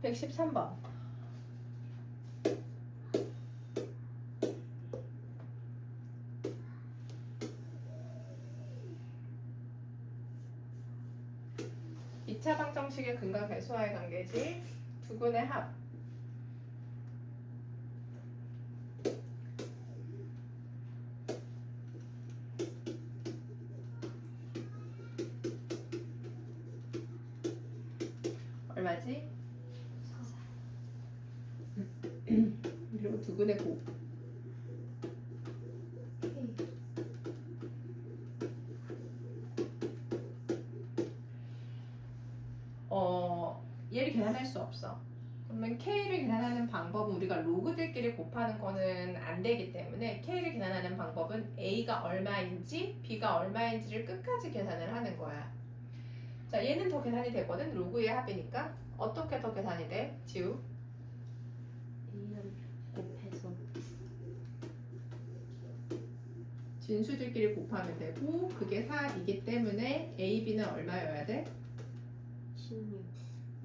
113번. 이차 방정식의 근과 배수와의 관계지. 두근의 합. 얼마지? 그리고 두근의 곱. 얘를 계산할 수 없어. 그러면 K를 계산하는 방법은 우리가 로그들끼리 곱하는 거는 안 되기 때문에 K를 계산하는 방법은 A가 얼마인지 B가 얼마인지를 끝까지 계산을 하는 거야. 자, 얘는 더 계산이 되거든. 로그의 합이니까. 어떻게 더 계산이 돼? 지우? A를 곱해서 진수들끼리 곱하면 되고 그게 4이기 때문에 A, B는 얼마여야 돼? 16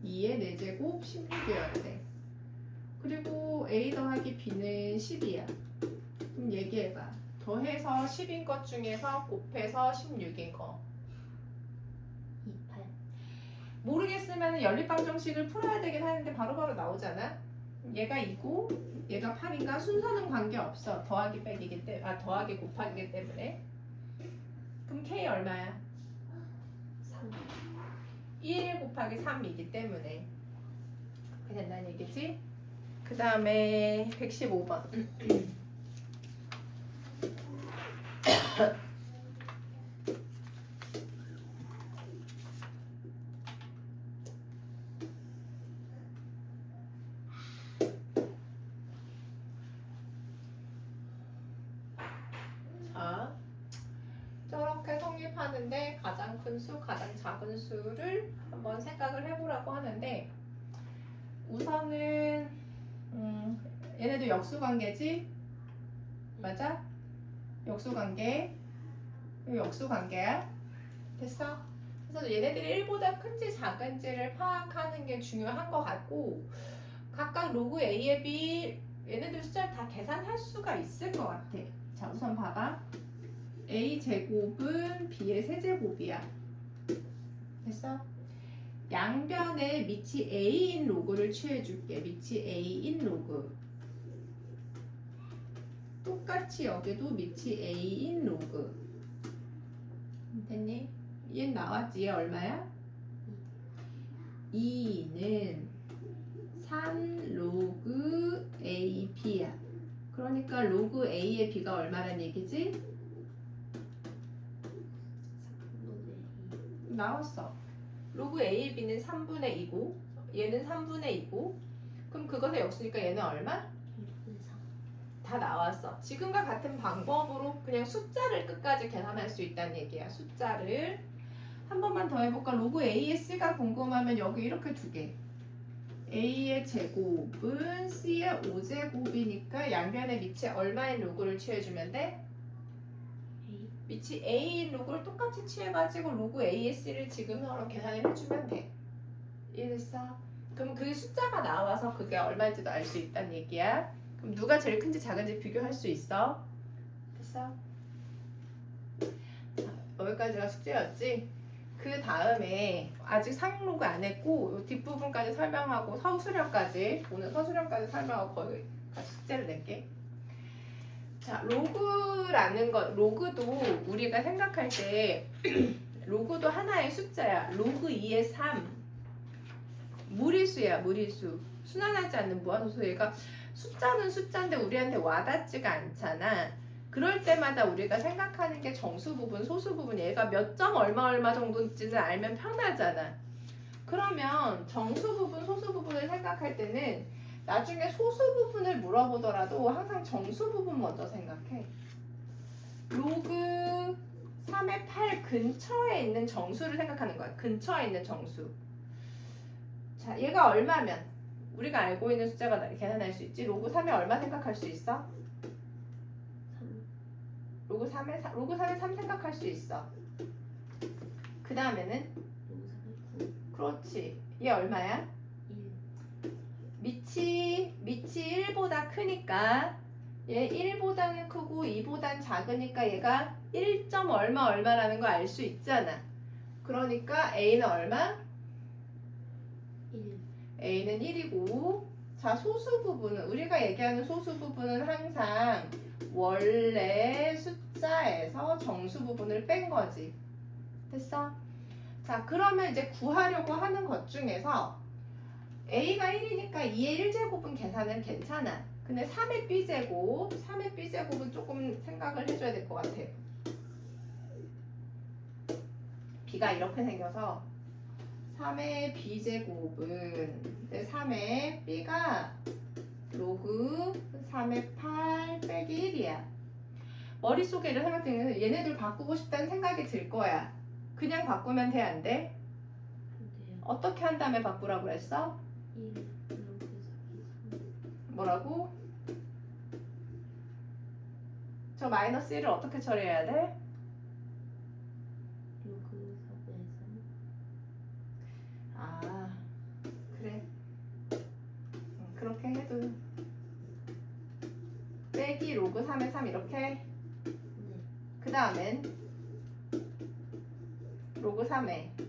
2의 4제곱 16이어야 돼. 그리고 A 더하기 B는 10이야. 그럼 얘기해봐. 더해서 10인 것 중에서 곱해서 16인 거. 28 모르겠으면 연립방정식을 풀어야 되긴 하는데 바로바로 나오잖아. 얘가 2고 얘가 8인가 순서는 관계없어. 더하기 빼기기 때문에 더하기 곱하기이기 때문에. 그럼 K 얼마야? 3 1 곱하기 3이기 때문에 그렇게 된다는 얘기지. 그 다음에 115번. 자, 저렇게 성립하는데 가장 큰 수, 가장 작은 수를 한번 생각을 해보라고 하는데 우선은 얘네도 역수관계지? 맞아? 역수관계. 이거 역수관계야. 됐어? 그래서 얘네들이 1보다 큰지 작은지를 파악하는 게 중요한 것 같고 각각 로그 A에 B 얘네들 숫자를 다 계산할 수가 있을 것 같아. 자, 우선 봐봐. A 제곱은 B의 세제곱이야. 됐어? 양변에 밑이 A인 로그를 취해줄게. 밑이 A인 로그. 똑같이 여기도 밑이 A인 로그. 됐니? 얘는 나왔지? 얘 얼마야? 2는 3 로그 AB야. 그러니까 로그 A의 B가 얼마란 얘기지? 나왔어. 로그 A의 B는 3분의 2고 얘는 3분의 2고 그럼 그것의 역수니까 얘는 얼마? 1분의 3 다 나왔어. 지금과 같은 방법으로 그냥 숫자를 끝까지 계산할 수 있다는 얘기야. 숫자를 한 번만 더 해볼까? 로그 A의 C가 궁금하면 여기 이렇게 두 개. A의 제곱은 C의 5제곱이니까 양변의 밑에 얼마인 로그를 취해주면 돼? A 밑이 A인 로그를 똑같이 취해가지고 로그 A의 C를 지금처럼 계산을 해주면 돼. 이해됐어? 그럼 그 숫자가 나와서 그게 얼마인지도 알 수 있다는 얘기야. 그럼 누가 제일 큰지 작은지 비교할 수 있어? 됐어? 자, 여기까지가 숙제였지? 그 다음에 아직 상용 로그 안 했고 뒷부분까지 설명하고 서술형까지 오늘 서술형까지 설명하고 거의 같이 숙제를 낼게. 자, 로그라는 것, 로그도 우리가 생각할 때 로그도 하나의 숫자야. 로그 2의 3 무리수야. 무리수. 순환하지 않는 무한소수. 얘가 숫자는 숫자인데 우리한테 와닿지가 않잖아. 그럴 때마다 우리가 생각하는 게 정수 부분, 소수 부분, 얘가 몇 점 얼마 정도인지는 알면 편하잖아. 그러면 정수 부분, 소수 부분을 생각할 때는 나중에 소수 부분을 물어보더라도 항상 정수 부분 먼저 생각해. 로그 3의 8 근처에 있는 정수를 생각하는 거야. 근처에 있는 정수. 자, 얘가 얼마면 우리가 알고 있는 숫자가 계산할 수 있지? 로그 3에 얼마 생각할 수 있어? 3 로그 3에 3 생각할 수 있어. 그 다음에는 로그 3의 9 그렇지. 얘 얼마야? 1 밑이 1보다 크니까 얘 1보다는 크고 2보다는 작으니까 얘가 1. 얼마라는 거 알 수 있잖아. 그러니까 A는 얼마? 1. A는 1이고 자 소수 부분은 우리가 얘기하는 소수 부분은 항상 원래 숫자에서 정수 부분을 뺀 거지. 됐어? 자 그러면 이제 구하려고 하는 것 중에서 A가 1이니까 2의 1제곱은 계산은 괜찮아. 근데 3의 B제곱은 조금 생각을 해줘야 될 것 같아. B가 이렇게 생겨서 3의 B제곱은 3의 B가 로그 3의 8 빼기 1이야. 머릿속에 이런 생각 들면서 얘네들 바꾸고 싶다는 생각이 들 거야. 그냥 바꾸면 돼, 안 돼? 안 돼요. 어떻게 한 다음에 바꾸라고 그랬어? 1 로그 3. 뭐라고? 저 마이너스 1을 어떻게 처리해야 돼? 로그 3에서 아, 그래. 그렇게 해도 빼기 로그 3의 3 이렇게. 네. 그 다음엔 로그 3에 3.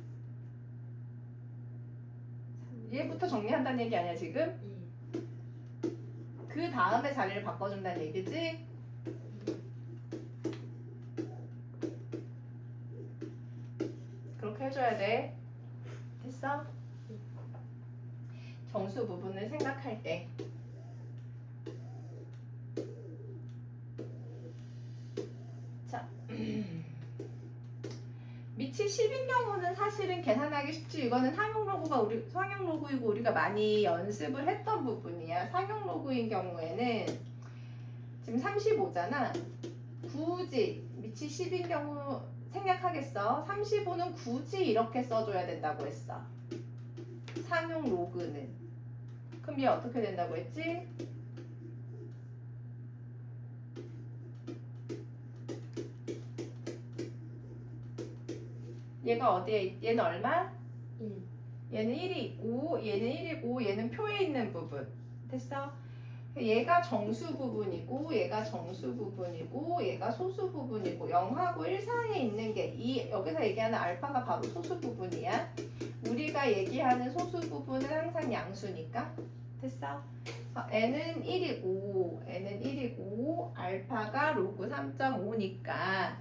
얘부터 정리한다는 얘기 아니야 지금? 네. 그 다음에 자리를 바꿔준다는 얘기지? 그렇게 해줘야 돼. 됐어? 정수 부분을 생각할 때 자 밑이 10인 경우는 사실은 계산하기 쉽지. 이거는 상용 로그이고 우리가 많이 연습을 했던 부분이야. 상용 로그인 경우에는 지금 35잖아. 굳이 밑이 10인 경우 생략하겠어. 35는 굳이 이렇게 써줘야 된다고 했어. 상용 로그는. 그럼 얘 어떻게 된다고 했지? 얘가 어디에 얘는 얼마? 1. 얘는 1이고 얘는 표에 있는 부분. 됐어? 얘가 정수 부분이고 얘가 정수 부분이고 얘가 소수 부분이고 0하고 1 사이에 있는 게 여기서 얘기하는 알파가 바로 소수 부분이야. 우리가 얘기하는 소수 부분은 항상 양수니까. 됐어? n은 1이고 알파가 로그 3.5니까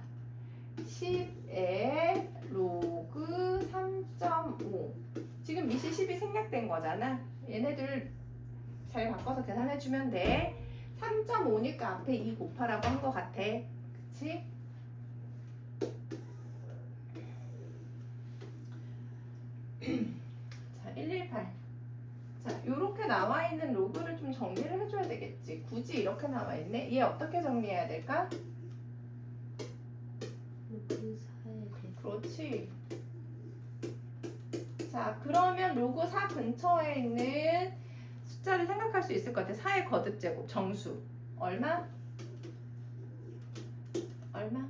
10의 로그 3.5 지금 밑이 10이 생략된 거잖아. 얘네들 잘 바꿔서 계산해주면 돼. 3.5니까 앞에 2 곱하라고 한 것 같아. 그치? 자, 118. 자, 요렇게 나와 있는 로그를 좀 정리를 해줘야 되겠지. 굳이 이렇게 나와 있네. 얘 어떻게 정리해야 될까? 로그 4에 대해 그렇지. 자, 그러면 로그 4 근처에 있는 숫자를 생각할 수 있을 것 같아. 4의 거듭제곱 정수 얼마? 얼마?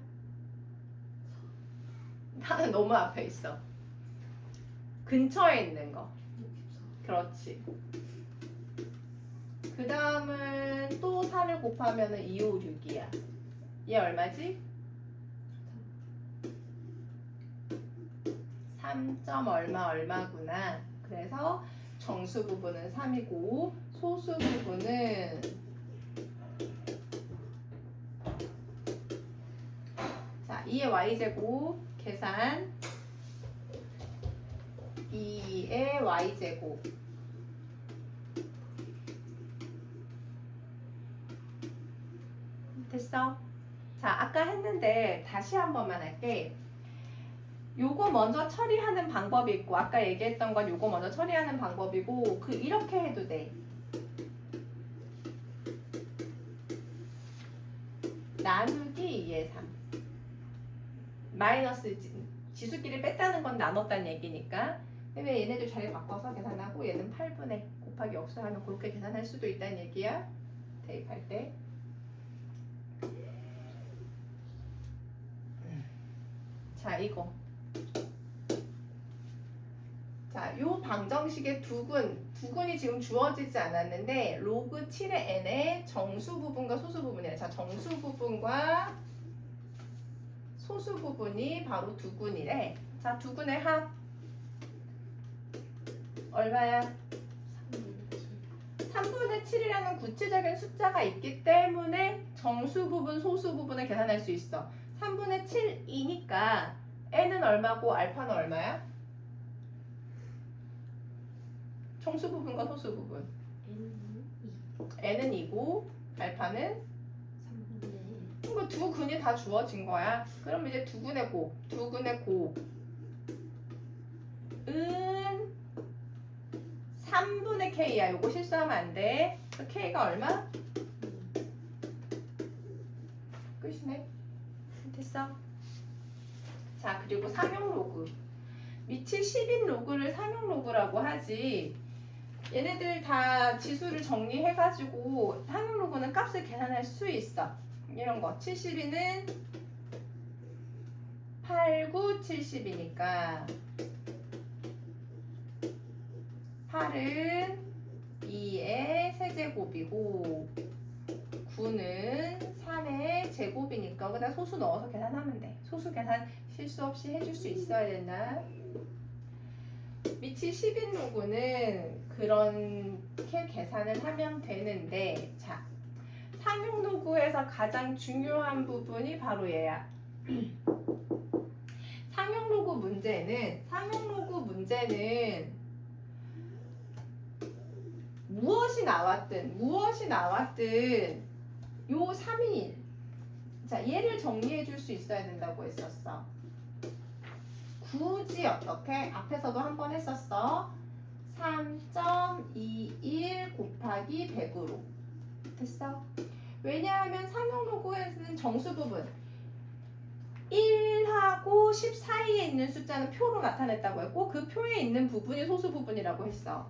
나는 너무 앞에 있어. 근처에 있는 거. 64. 그렇지. 그 다음은 또 4를 곱하면 256이야. 얘 얼마지? 3. 얼마구나. 그래서 정수 부분은 3이고 소수 부분은 자 2의 y제곱 계산 2의 y제곱 됐어? 자 아까 했는데 다시 한 번만 할게. 요거 먼저 처리하는 방법이 있고 아까 얘기했던 건 요거 먼저 처리하는 방법이고 이렇게 해도 돼. 나누기 2의 3 마이너스 지수끼리 뺐다는 건 나눴다는 얘기니까 왜 얘네들 자리 바꿔서 계산하고 얘는 8분의 곱하기 역수하면 그렇게 계산할 수도 있다는 얘기야. 대입할 때. 자 이거 자, 요 방정식의 두근이 지금 주어지지 않았는데 로그 7의 n의 정수 부분과 소수 부분이야. 자, 정수 부분과 소수 부분이 바로 두근이래. 자, 두근의 합 얼마야? 3분의 7이라는 구체적인 숫자가 있기 때문에 정수 부분, 소수 부분을 계산할 수 있어. 3분의 7이니까 n은 얼마고 알파는 얼마야? 정수 부분과 소수 부분. n은 2고 알파는 3분의 이거 두 근이 다 주어진 거야. 그럼 이제 두근의 곱은 3분의 k야. 요거 실수하면 안 돼. k가 얼마? 끝이네. 됐어. 자, 그리고 상용 로그. 밑이 10인 로그를 상용 로그라고 하지. 얘네들 다 지수를 정리해가지고 상용 로그는 값을 계산할 수 있어. 이런 거. 72는 8, 9, 70이니까 8은 2의 세제곱이고 9는 3의 제곱이니까 여기다 소수 넣어서 계산하면 돼. 소수 계산 실수 없이 해줄 수 있어야 된다. 밑이 10인 로그는 그렇게 계산을 하면 되는데, 자, 상용 로그에서 가장 중요한 부분이 바로 얘야. 상용 로그 문제는 무엇이 나왔든 요 3인, 자, 얘를 정리해 줄 수 있어야 된다고 했었어. 굳이 어떻게? 앞에서도 한 번 했었어. 3.21 곱하기 100으로. 됐어? 왜냐하면 상용 로그에서는 정수 부분 1하고 10 사이에 있는 숫자는 표로 나타냈다고 했고 그 표에 있는 부분이 소수 부분이라고 했어.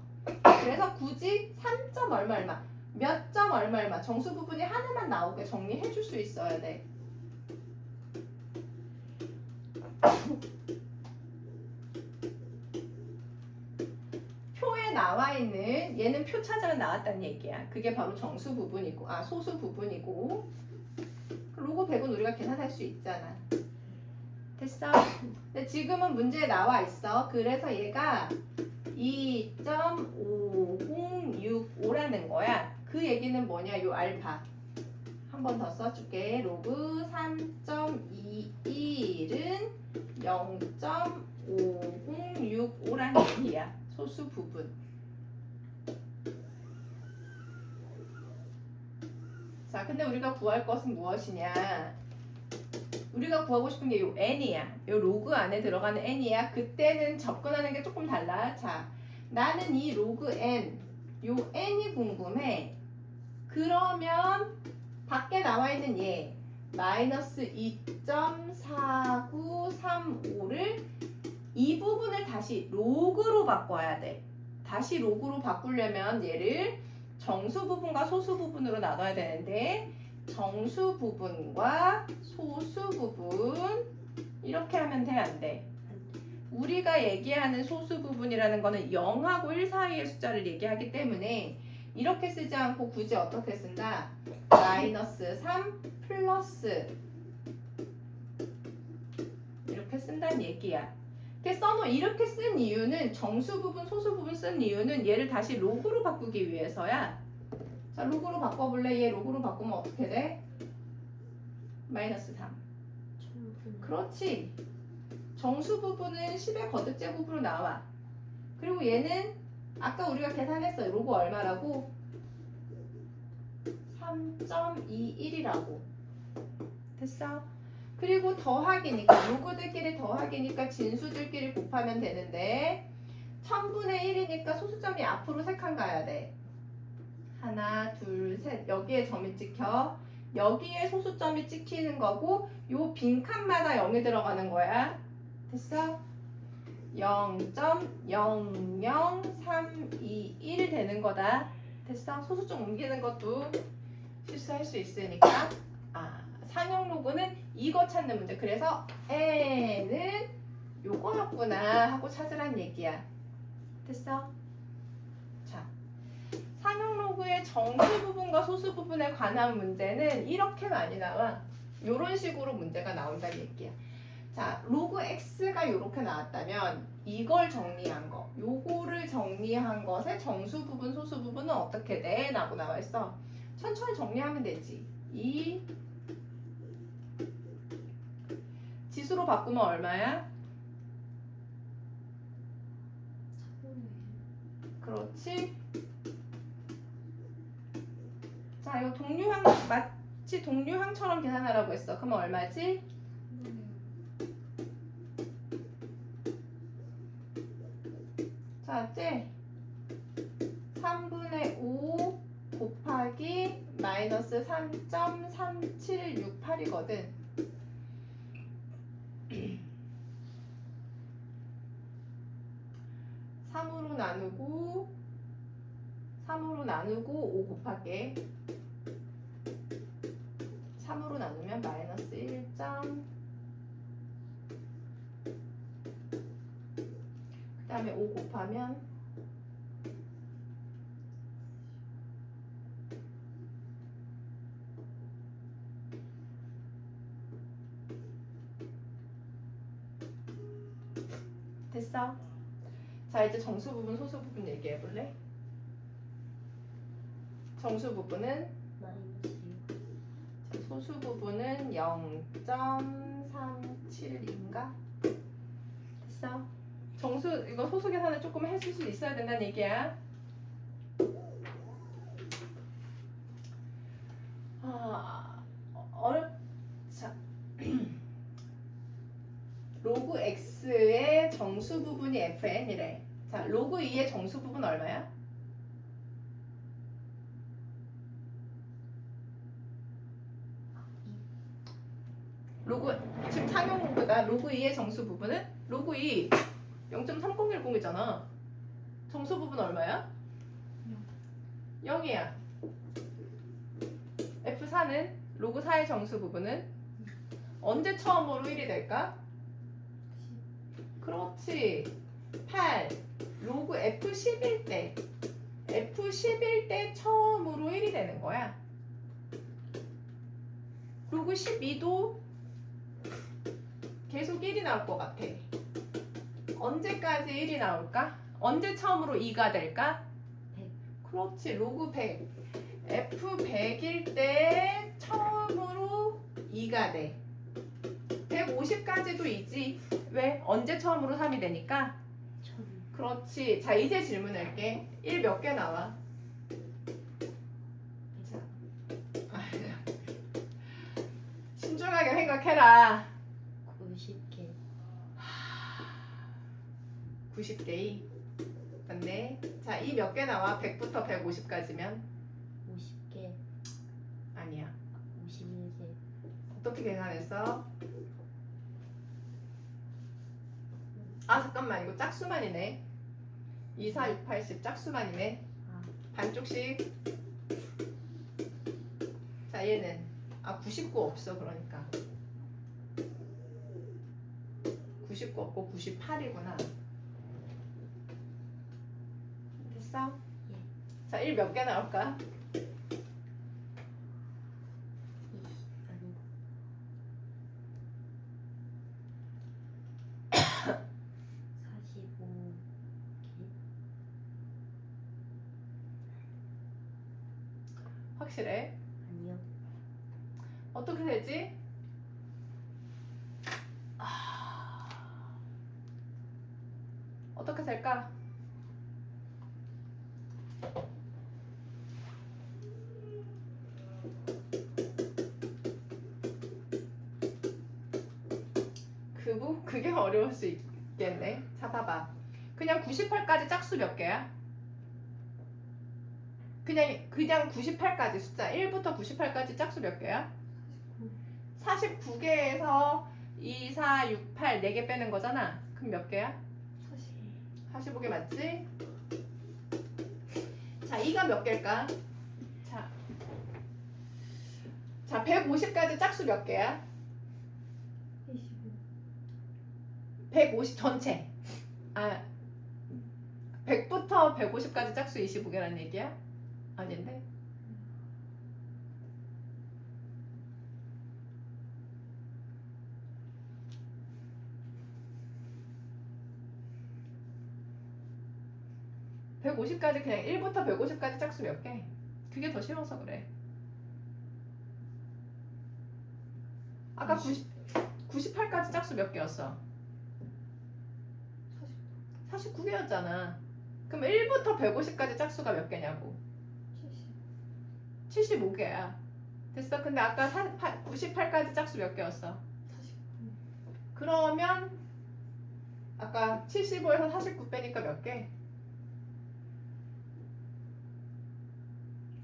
그래서 굳이 3점 얼마 몇 점 얼마 정수 부분이 하나만 나오게 정리해 줄 수 있어야 돼. 표에 나와 있는 얘는 표 찾으면 나왔다는 얘기야. 그게 바로 정수 부분이고 소수 부분이고 로그 100은 우리가 계산할 수 있잖아. 됐어? 근데 지금은 문제에 나와 있어. 그래서 얘가 2.5065라는 거야. 그 얘기는 뭐냐? 요 알파. 한 번 더 써줄게. 로그 3.21은 0.5065라는 얘기야. 소수 부분. 자, 근데 우리가 구할 것은 무엇이냐? 우리가 구하고 싶은 게 요 n이야. 요 로그 안에 들어가는 n이야. 그때는 접근하는 게 조금 달라. 자, 나는 이 로그 n, 요 n이 궁금해. 그러면 밖에 나와 있는 얘 마이너스 2.4935를 이 부분을 다시 로그로 바꿔야 돼. 다시 로그로 바꾸려면 얘를 정수 부분과 소수 부분으로 나눠야 되는데 정수 부분과 소수 부분 이렇게 하면 돼, 안 돼? 우리가 얘기하는 소수 부분이라는 거는 0하고 1 사이의 숫자를 얘기하기 때문에 이렇게 쓰지 않고 굳이 어떻게 쓴다? 마이너스 3 플러스 이렇게 쓴다는 얘기야. 이렇게 쓴 이유는 정수 부분, 소수 부분 쓴 이유는 얘를 다시 로그로 바꾸기 위해서야. 자, 로그로 바꿔볼래? 얘 로그로 바꾸면 어떻게 돼? 마이너스 3. 그렇지. 정수 부분은 10의 거듭제곱으로 나와. 그리고 얘는 아까 우리가 계산했어요. 로그 얼마라고? 3.21이라고. 됐어? 그리고 더하기니까 로그들끼리 더하기니까 진수들끼리 곱하면 되는데 1000분의 1이니까 소수점이 앞으로 3칸 가야 돼. 하나, 둘, 셋. 여기에 점이 찍혀. 여기에 소수점이 찍히는 거고 요 빈칸마다 0이 들어가는 거야. 됐어? 0.00321 되는 거다. 됐어? 소수점 옮기는 것도 실수할 수 있으니까. 상용 로그는 이거 찾는 문제. 그래서 n은 요거였구나 하고 찾으란 얘기야. 됐어? 자, 상용 로그의 정수 부분과 소수 부분에 관한 문제는 이렇게 많이 나와. 이런 식으로 문제가 나온다는 얘기야. 자, 로그 x가 이렇게 나왔다면 이걸 정리한 거, 요거를 정리한 것의 정수 부분, 소수 부분은 어떻게 돼? 라고 나와 있어. 천천히 정리하면 되지. 이 지수로 바꾸면 얼마야? 4분의 그렇지. 자, 이거 동류항 마치 동류항처럼 계산하라고 했어. 그러면 얼마지? 3분의 자, 쟤 3분의 5 곱하기 마이너스 3.3768이거든. 3으로 나누고 5 곱하기 3으로 나누면 마이너스 1. 그 다음에 5 곱하면 됐어? 자, 이제 정수 부분, 소수 부분 얘기해 볼래? 정수 부분은 마이너스 6. 소수 부분은 0.37인가? 됐어? 정수 이거 소수 계산을 조금 해줄 수 있어야 된다는 얘기야. 자, 로그 x의 정수 부분이 fn이래. 자, 로그 2의 정수 부분 얼마야? 로그 지금 상용 로그다. 로그 2의 정수 부분은 로그 2 0.3010이잖아. 정수 부분 얼마야? 0이야. F4는 로그 4의 정수 부분은 언제 처음으로 1이 될까? 그렇지. 8. 로그 F10일 때. F10일 때 처음으로 1이 되는 거야. 로그 12도 계속 1이 나올 것 같아. 언제까지 1이 나올까? 언제 처음으로 2가 될까? 100. 그렇지. 로그 100. F100일 때 처음으로 2가 돼. 150까지도 2지. 왜? 언제 처음으로 3이 되니까? 1000. 그렇지. 자, 이제 질문할게. 1 몇 개 나와? 자, 신중하게 생각해라. 90개. 90개. 맞네. 자, 이 몇 개 나와? 100부터 150까지면? 50개. 아니야. 51개. 어떻게 계산했어? 아, 잠깐만. 이거 짝수만이네. 2, 4, 6, 80 짝수만이네. 아, 반쪽씩. 자, 얘는 99 없어. 그러니까 99 없고 98이구나. 됐어? 예. 자, 1 몇 개 나올까? 45개. 확실해? 아니요. 어떻게 되지? 어떻게 될까? 그게 어려울 수 있겠네. 자, 봐봐. 그냥 98까지 짝수 몇 개야? 그냥 98까지 숫자 1부터 98까지 짝수 몇 개야? 49개에서 2, 4, 6, 8 4개 빼는 거잖아. 그럼 몇 개야? 45개 맞지? 자, 2가 몇 개일까? 자, 150까지 짝수 몇 개야? 25. 150 전체. 아, 100부터 150까지 짝수 25개라는 얘기야? 아닌데? (150까지) 그냥 1부터 150까지 짝수 몇 개? 그게 더 쉬워서 그래. 아까 98까지 짝수 몇 개였어? 49개였잖아. 그럼 1부터 150까지 짝수가 몇 개냐고? 75개야. 됐어. 근데 아까 98까지 짝수 몇 개였어? 49. 그러면 아까 75에서 49 빼니까 몇 개?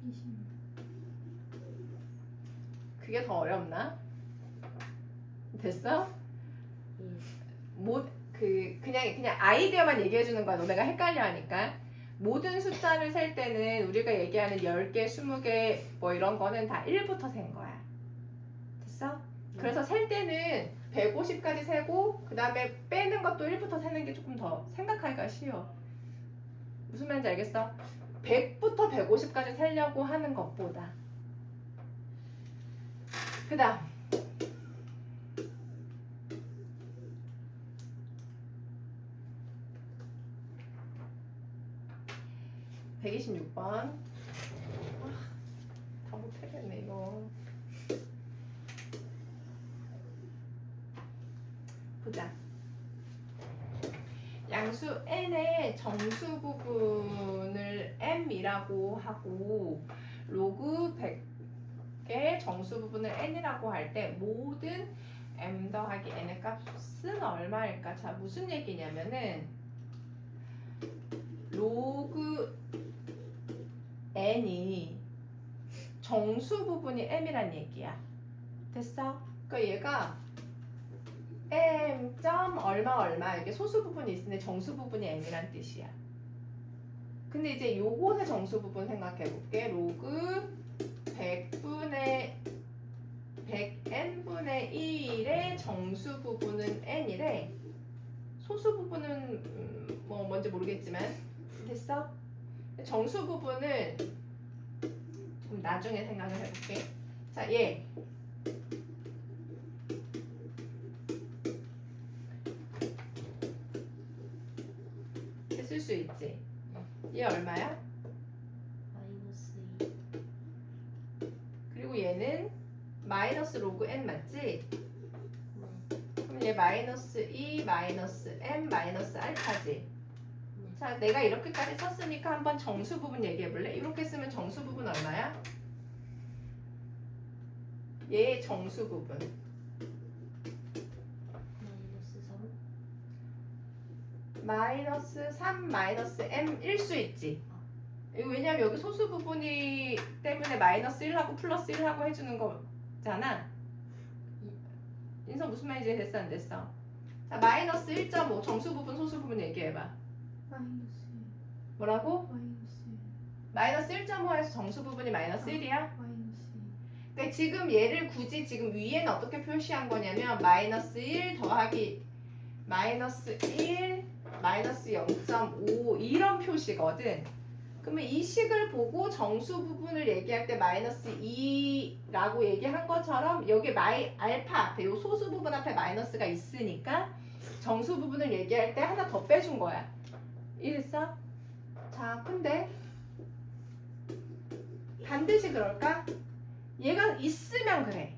20. 그게 더 어렵나? 됐어? 예. 그냥 아이디어만 얘기해 주는 거야. 너네가 헷갈려 하니까. 모든 숫자를 셀 때는 우리가 얘기하는 10개, 20개 뭐 이런 거는 다 1부터 센 거야. 됐어? 그래서 셀 때는 150까지 세고 그 다음에 빼는 것도 1부터 세는 게 조금 더 생각하기가 쉬워. 무슨 말인지 알겠어? 100부터 150까지 세려고 하는 것보다. 그 다음 126번. 다 못하겠네 이거. 보자. 양수 n의 정수 부분을 m이라고 하고 로그 100의 정수 부분을 n이라고 할 때 모든 m 더하기 n의 값은 얼마일까? 자, 무슨 얘기냐면은 로그 n이 정수 부분이 m이란 얘기야. 됐어? 그러니까 얘가 m 점 얼마 이게 소수 부분이 있는데 정수 부분이 m이란 뜻이야. 근데 이제 요것의 정수 부분 생각해 볼게. 로그 100n분의 1의 정수 부분은 n이래. 소수 부분은 뭐 뭔지 모르겠지만 됐어? 정수 부분을 좀 나중에 생각을 해볼게. 자, 얘 쓸 수 있지. 얘 얼마야? -2. 그리고 얘는 마이너스 로그 n 맞지? 네. 그럼 얘 마이너스 2 마이너스 m 마이너스 알파지. 네. 자, 내가 이렇게까지 썼으니까 한번 정수 부분 얘기해 볼래? 이렇게 쓰면 정수 부분 얼마야? 얘의 정수 부분 -3. -3 -m일 수 있지. 이거 왜냐면 여기 소수 부분이 때문에 -1하고 +1하고 해주는 거잖아. 인성 무슨 말인지 됐어 안 됐어? 자, -1.5 정수 부분 소수 부분 얘기해봐. 마이너스. 뭐라고? 마이너스. -1.5에서 정수 부분이 -1이야? 마이너스. 그러니까 지금 얘를 굳이 지금 위에는 어떻게 표시한 거냐면 -1 더하기 -1 -0.5 이런 표시거든. 그러면 이 식을 보고 정수 부분을 얘기할 때 -2라고 얘기한 것처럼 여기 알파 앞에 이 소수 부분 앞에 마이너스가 있으니까 정수 부분을 얘기할 때 하나 더 빼준 거야. 이랬어? 자, 근데 반드시 그럴까? 얘가 있으면 그래.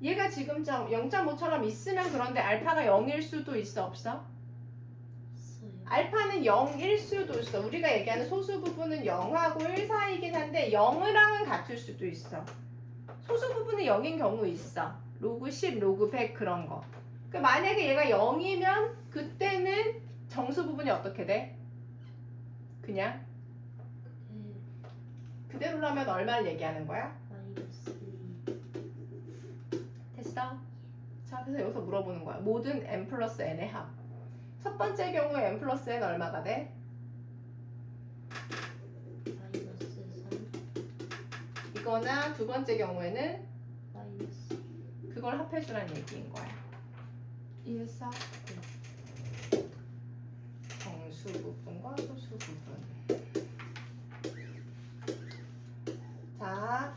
얘가 지금 0.5처럼 있으면 그런데 알파가 0일 수도 있어 없어? 있어요. 알파는 0일 수도 있어. 우리가 얘기하는 소수 부분은 0하고 1 사이이긴 한데 0이랑은 같을 수도 있어. 소수 부분은 0인 경우 있어. 로그 10, 로그 100 그런 거. 그 만약에 얘가 0이면 그때는 정수 부분이 어떻게 돼? 그냥 네. 그대로라면 얼마를 얘기하는 거야? 마이너스. 됐어? 자, 그래서 여기서 물어보는 거야. 모든 n 플러스 n의 합. 첫 번째 경우에 n 플러스 n 얼마가 돼? 마이너스 3. 이거나 두 번째 경우에는 마이너스. 그걸 합해주라는 얘기인 거야. 이해했어? 정수 부분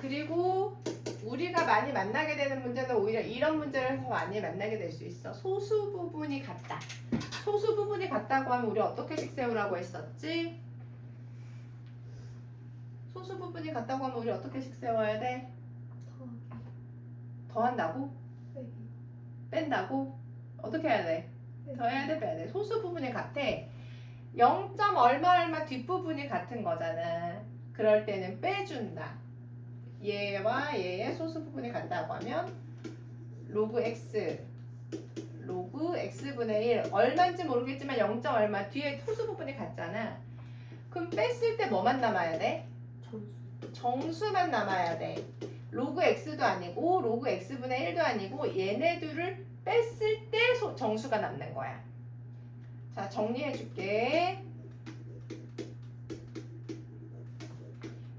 그리고 우리가 많이 만나게 되는 문제는 오히려 이런 문제를 더 많이 만나게 될 수 있어. 소수 부분이 같다. 소수 부분이 같다고 하면 우리 어떻게 식 세우라고 했었지? 소수 부분이 같다고 하면 우리 어떻게 식 세워야 돼? 더한다고? 뺀다고? 어떻게 해야 돼? 더해야 돼, 빼야 돼? 소수 부분이 같아. 0. 얼마 얼마 뒷부분이 같은 거잖아. 그럴 때는 빼준다. 얘와 얘의 소수 부분이 같다고 하면 로그 x x분의 1 얼마인지 모르겠지만 0. 얼마 뒤에 소수 부분이 같잖아. 그럼 뺐을 때 뭐만 남아야 돼? 정수만 남아야 돼. 로그 x도 아니고 로그 x분의 1도 아니고 얘네들을 뺐을 때 정수가 남는 거야. 자, 정리해 줄게.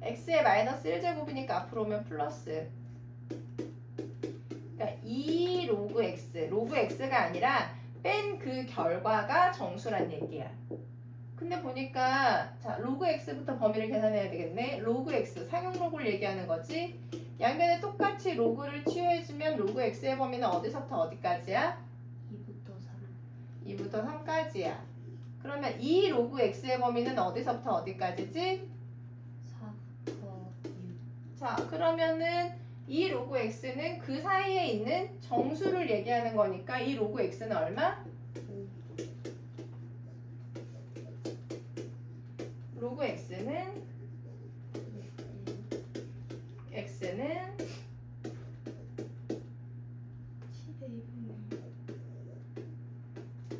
x의 마이너스 1제곱이니까 앞으로 오면 플러스. 그러니까 2 로그 x가 아니라 뺀 그 결과가 정수란 얘기야. 근데 보니까 자, 로그 x부터 범위를 계산해야 되겠네. 로그 x, 상용 로그를 얘기하는 거지. 양변에 똑같이 로그를 취해주면 로그 x의 범위는 어디서부터 어디까지야? 2부터 3까지야. 그러면 2 로그 x의 범위는 어디서부터 어디까지지? 4부터 6. 자, 그러면은 이 로그 x는 그 사이에 있는 정수를 얘기하는 거니까 이 로그 x는 얼마? 로그 x는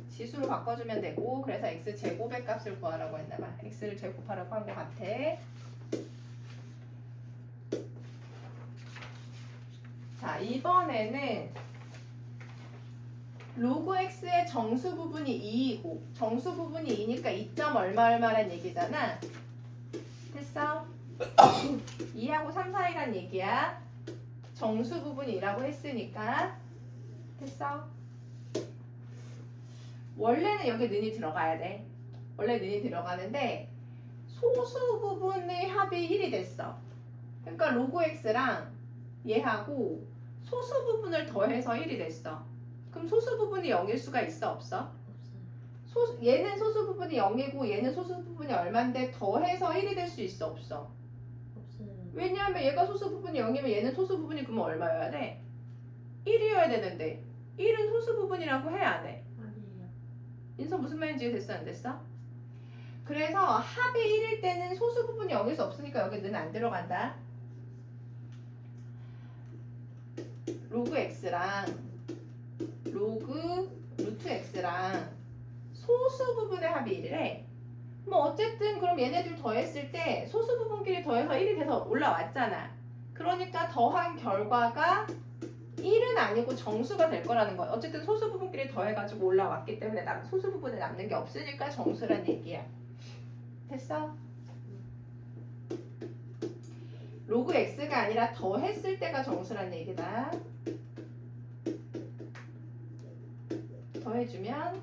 지수로 바꿔주면 되고, 그래서 x 제곱의 값을 구하라고 했나봐. x를 제곱하라고 한 것 같아. 자, 이번에는 로그 x의 정수 부분이 2이고 정수 부분이 2니까 2. 얼마라는 얘기잖아. 됐어? 2하고 3 사이란 얘기야. 정수 부분이라고 했으니까. 됐어? 원래는 여기 는이 들어가야 돼. 원래 는이 들어가는데 소수 부분의 합이 1이 됐어. 그러니까 로그 x랑 얘하고 소수 부분을 더해서 1이 됐어. 그럼 소수 부분이 0일 수가 있어, 없어? 얘는 소수 부분이 0이고 얘는 소수 부분이 얼만데 더해서 1이 될 수 있어, 없어? 왜냐하면 얘가 소수 부분이 0이면 얘는 소수 부분이 그러면 얼마여야 돼? 1이어야 되는데 1은 소수 부분이라고 해, 안 해? 아니에요. 인서 무슨 말인지 됐어, 안 됐어? 그래서 합이 1일 때는 소수 부분이 0일 수 없으니까 여기는 안 들어간다. 로그 x랑 로그 루트 x랑 소수 부분의 합이 1이래. 뭐 어쨌든 그럼 얘네들 더했을 때 소수 부분끼리 더해서 1이 돼서 올라왔잖아. 그러니까 더한 결과가 1은 아니고 정수가 될 거라는 거야. 어쨌든 소수 부분끼리 더해가지고 올라왔기 때문에 소수 부분에 남는 게 없으니까 정수란 얘기야. 됐어? 로그 x가 아니라 더했을 때가 정수란 얘기다. 더해주면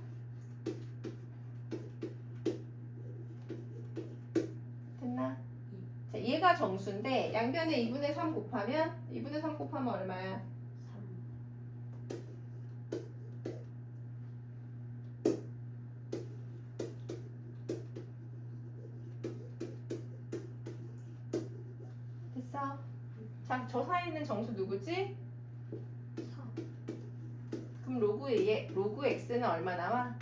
됐나? 자, 얘가 정수인데 양변에 2분의 3 곱하면 2분의 3 곱하면 얼마야? 3. 됐어? 자, 저 사이에 있는 정수 누구지? 4. 그럼 로그 x는 얼마 나와?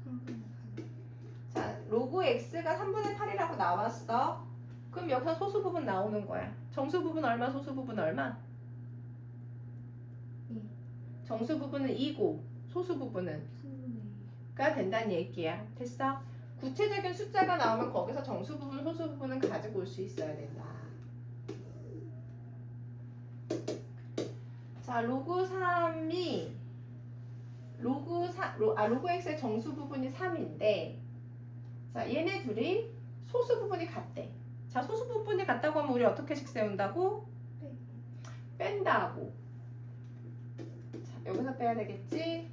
3분의 8. 자, 로그 x가 3분의 8이라고 나왔어. 그럼 여기서 소수 부분 나오는 거야. 정수 부분 얼마, 소수 부분 얼마? 2. 정수 부분은 2고 소수 부분은 3분의 2. 가 된다는 얘기야. 됐어? 구체적인 숫자가 나오면 거기서 정수 부분, 소수 부분은 가지고 올 수 있어야 된다. 자, 로그 3이 로그 x의 정수 부분이 3인데, 자, 얘네 둘이 소수 부분이 같대. 자, 소수 부분이 같다고 하면 우리 어떻게 식 세운다고? 뺀다고. 자, 여기서 빼야 되겠지?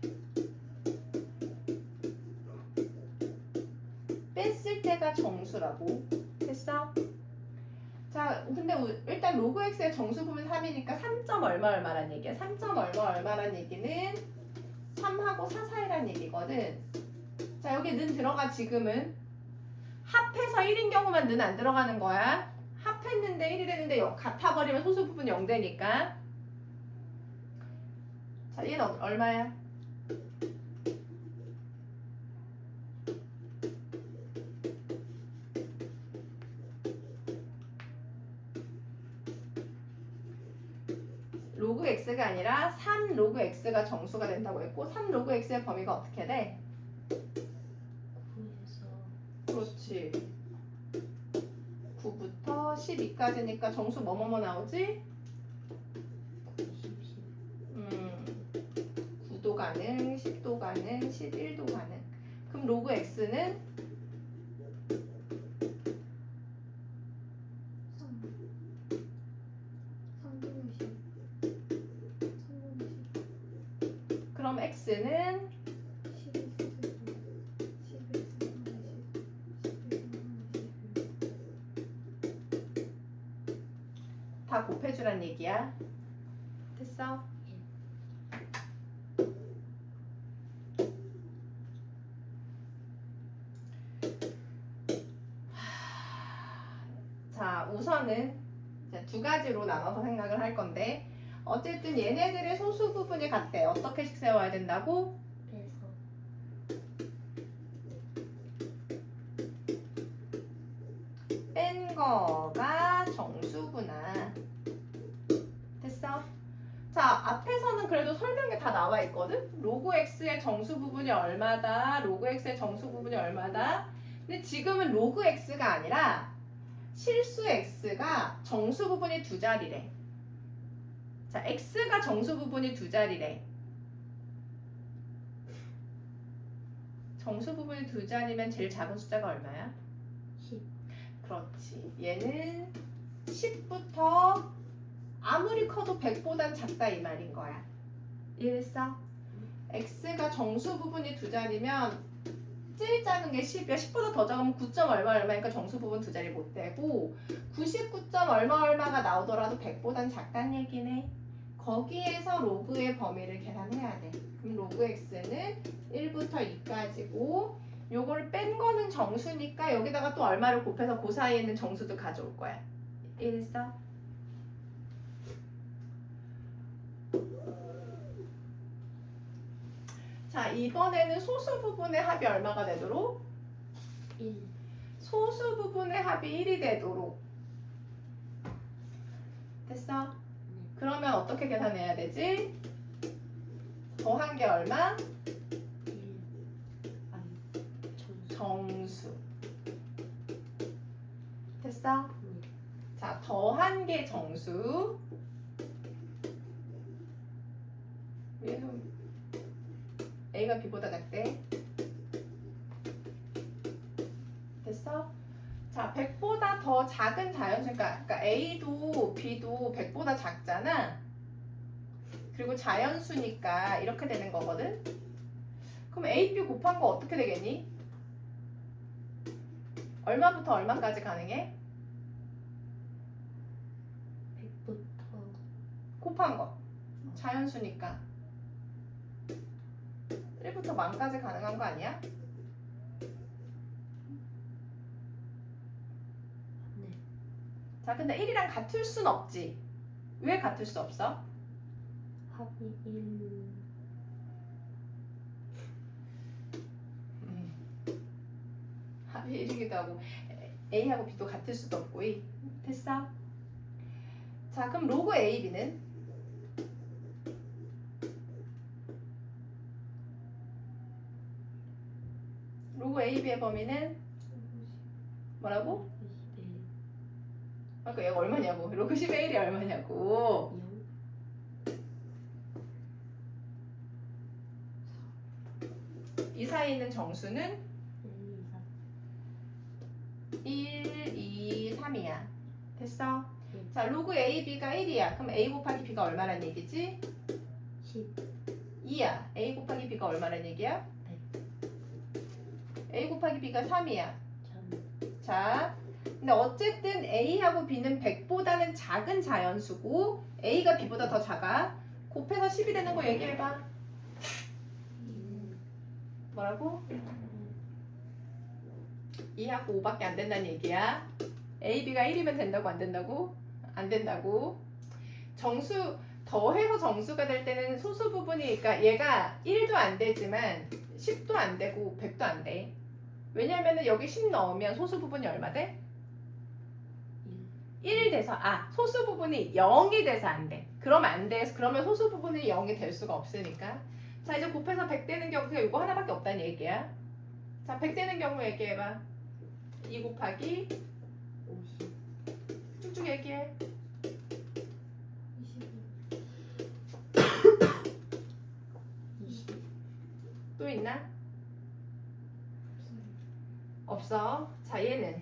뺐을 때가 정수라고. 됐어? 자, 근데 일단 로그 x의 정수 부분 3이니까 3점 얼마 얼마란 얘기야. 3점 얼마 얼마란 얘기는 3하고 4 사이란 얘기거든. 자, 여기 는 들어가. 지금은 합해서 1인 경우만 는 안 들어가는 거야. 합했는데 1이 되는데 같아버리면 소수 부분 0 되니까. 자, 얘는 얼마야? 로그 x가 아니라 3 로그 x가 정수가 된다고 했고 3 로그 x의 범위가 어떻게 돼? 9에서 그렇지. 9부터 12까지니까 정수 뭐뭐뭐 나오지? 9도 가능, 10도 가능, 11도 가능. 그럼 로그 x는 3분의 10 3분의 10 그럼 x는 11에서 11에서 11 다 곱해주란 얘기야. 됐어? 자, 우선은 이제 두 가지로 나눠서 생각을 할 건데 어쨌든 얘네들의 소수 부분이 같대. 어떻게씩 세워야 된다고? 빼서 뺀 거가 정수구나. 됐어? 자, 앞에서는 그래도 설명에 다 나와 있거든? 로그 x의 정수 부분이 얼마다, 로그 x의 정수 부분이 얼마다. 근데 지금은 로그 x가 아니라 실수 x가 정수 부분이 두 자리래. 자, x가 정수 부분이 두 자리래. 정수 부분이 두 자리면 제일 작은 숫자가 얼마야? 10 그렇지. 얘는 10부터 아무리 커도 100보단 작다 이 말인 거야. 이해했어? x가 정수 부분이 두 자리면 제일 작은 게 10이야. 10보다 더 작으면 9점 얼마 얼마니까 정수 부분 두 자리 못 되고 99점 얼마 얼마가 나오더라도 100보단 작다는 얘기네. 거기에서 로그의 범위를 계산해야 돼. 그럼 로그 x는 1부터 2까지고 요거를 뺀 거는 정수니까 여기다가 또 얼마를 곱해서 그 사이에 있는 정수도 가져올 거야. 이해했어? 자, 이번에는 소수 부분의 합이 얼마가 되도록? 1 소수 부분의 합이 1이 되도록. 됐어? 그러면 어떻게 계산해야 되지? 더한 게 얼마? 1 아니 정수. 됐어? 자, 더한 게 정수. 얘는 A가 B보다 작대. 됐어? 자, 100보다 더 작은 자연수니까 그러니까 A도 B도 100보다 작잖아. 그리고 자연수니까 이렇게 되는 거거든. 그럼 A, B 곱한 거 어떻게 되겠니? 얼마부터 얼마까지 가능해? 100부터 곱한 거. 자연수니까 1부터 만까지 가능한 거 아니야? 네 자, 근데 1이랑 같을 순 없지. 왜 같을 수 없어? 합이 1 합이 1이기도 하고 A하고 B도 같을 수도 없고. 됐어? 자, 그럼 로그 A, B는? 로그 A, B의 범위는 뭐라고? 21 그러니까 얘가 얼마냐고. 로그 10의 1이 얼마냐고. 0 이 사이에 있는 정수는 1 2 1, 2, 3이야. 됐어? 네. 자, 로그 A, B가 1이야. 그럼 A 곱하기 B가 얼마란 얘기지? 10 2야. A 곱하기 B가 얼마란 얘기야? 네. A 곱하기 B가 3이야. 자, 근데 어쨌든 A하고 B는 100보다는 작은 자연수고 A가 B보다 더 작아. 곱해서 10이 되는 거 얘기해봐. 뭐라고? 2하고 5밖에 안 된다는 얘기야. A, B가 1이면 된다고 안 된다고? 안 된다고. 정수 더해서 정수가 될 때는 소수 부분이 그러니까 얘가 1도 안 되지만 10도 안 되고 100도 안 돼. 왜냐면은 여기 10 넣으면 소수 부분이 얼마 돼? 1 돼서 소수 부분이 0이 돼서 안 돼. 그러면 안 돼. 그러면 소수 부분이 0이 될 수가 없으니까. 자, 이제 곱해서 100 되는 경우가 이거 하나밖에 없다는 얘기야. 자, 100 되는 경우 얘기해봐. 2 곱하기 50 쭉쭉 얘기해. 20 또 있나? 없어. 자, 얘는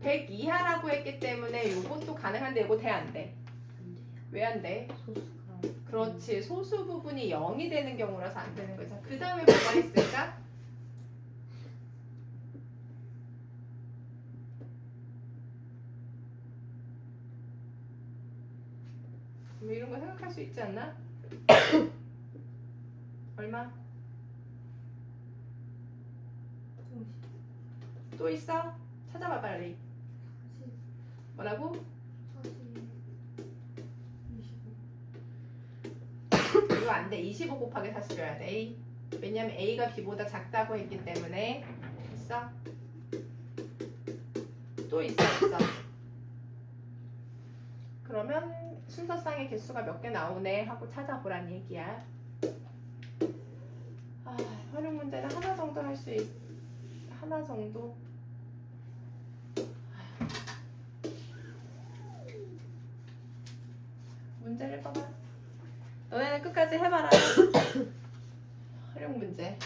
100 이하라고 했기 때문에 이것도 가능한데 이거 돼 안 돼? 안 돼요. 왜 안 돼? 소수가 그렇지. 소수 부분이 0이 되는 경우라서 안 되는 거죠. 그 다음에 뭐가 있을까? 뭐 이런 거 생각할 수 있지 않나? 얼마? 50 또 있어? 찾아봐 빨리. 40 뭐라고? 40 25 이거 안 돼. 25 곱하기 40 줘야 돼. 왜냐면 A가 B보다 작다고 했기 때문에. 있어? 또 있어. 그러면 순서상의 개수가 몇 개 나오네 하고 찾아보란 얘기야. 활용 문제는 하나 정도 할 수 하나 정도. 문제를 읽어봐. 너네는 끝까지 해봐라. 활용 문제.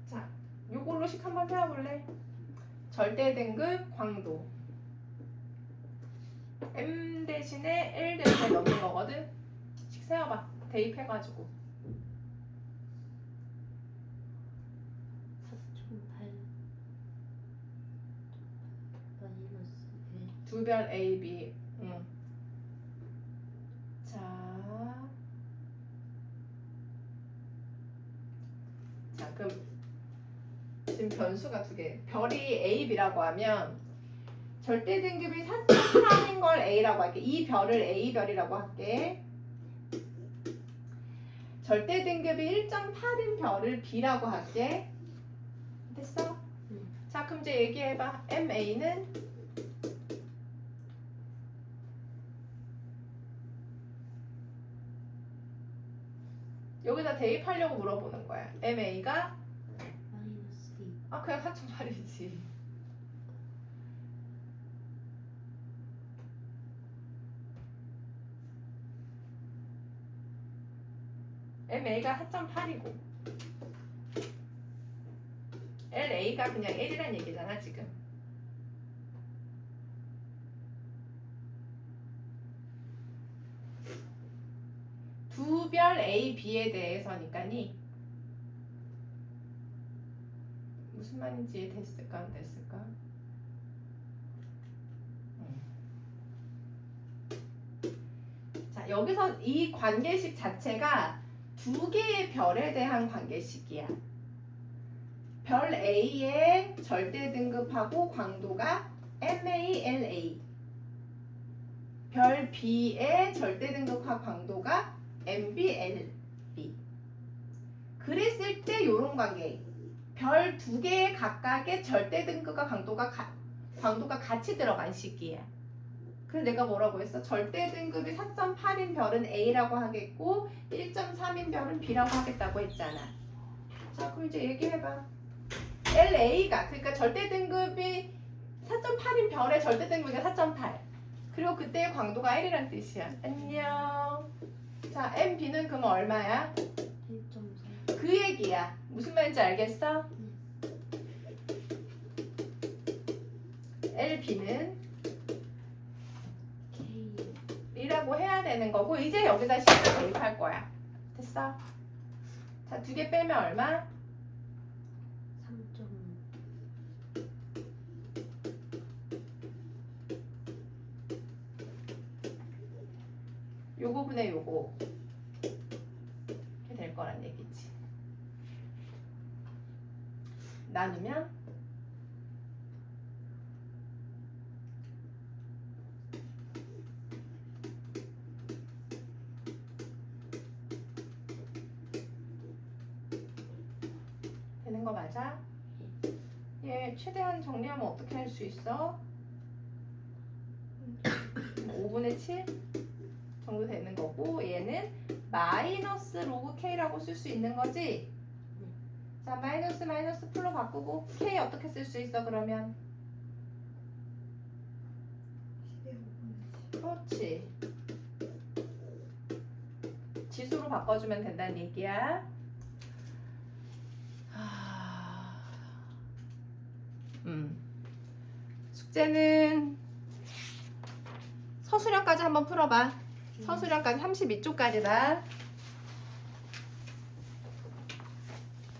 자, 요걸로씩 한번 세워볼래? 절대 등급 광도. M 대신에 L 대신에 넣는 거거든? 씩 세워봐. 대입해가지고. 4,800 마이너스 1 두별 A, B. 자, 그럼 지금 변수가 두 개. 별이 A, B라고 하면 절대 등급이 4.8인 걸 A라고 할게. 이 별을 A별이라고 할게. 절대 등급이 1.8인 별을 B라고 할게. 됐어? 자, 그럼 이제 얘기해봐. MA는 여기다 대입하려고 물어보는 거야. MA가 마이너스 2 그냥 4.8이지. MA가 4.8이고 LA가 그냥 1이란 얘기잖아 지금. 두 별 A, B에 대해서니까니 무슨 말인지 됐을까 안 됐을까? 자, 여기서 이 관계식 자체가 두 개의 별에 대한 관계식이야. 별 A의 절대 등급하고 광도가 MALA. 별 B의 절대 등급과 광도가 MBLB. 그랬을 때 요런 관계. 별 두 개의 각각의 절대 등급과 광도가 같이 들어간 식이야. 그래서 내가 뭐라고 했어? 절대 등급이 4.8인 별은 A라고 하겠고 1.3인 별은 B라고 하겠다고 했잖아. 자, 그럼 이제 얘기해봐. LA가 그러니까 절대 등급이 4.8인 별의 절대 등급이 4.8. 그리고 그때의 광도가 1이란 뜻이야. 안녕. 자, MB는 그럼 얼마야? 1.4 그 얘기야. 무슨 말인지 알겠어? LB는 K 1하고 빼려고 해야 되는 거고 이제 여기다 식을 대입할 거야. 됐어? 자, 2개 빼면 얼마? 3.5 요거 분의 요거 이렇게 될 거란 얘기지. 나누면 되는 거 맞아? 얘 최대한 정리하면 어떻게 할 수 있어? 5분의 7 정도 되는 거고 얘는 마이너스 로그 K라고 쓸 수 있는 거지? 자, 마이너스 마이너스 풀로 바꾸고 K 어떻게 쓸 수 있어 그러면? 10의 5분의 10 그렇지. 지수로 바꿔주면 된다는 얘기야. 숙제는 서술형까지 한번 풀어봐. 서술형까지 32쪽까지다.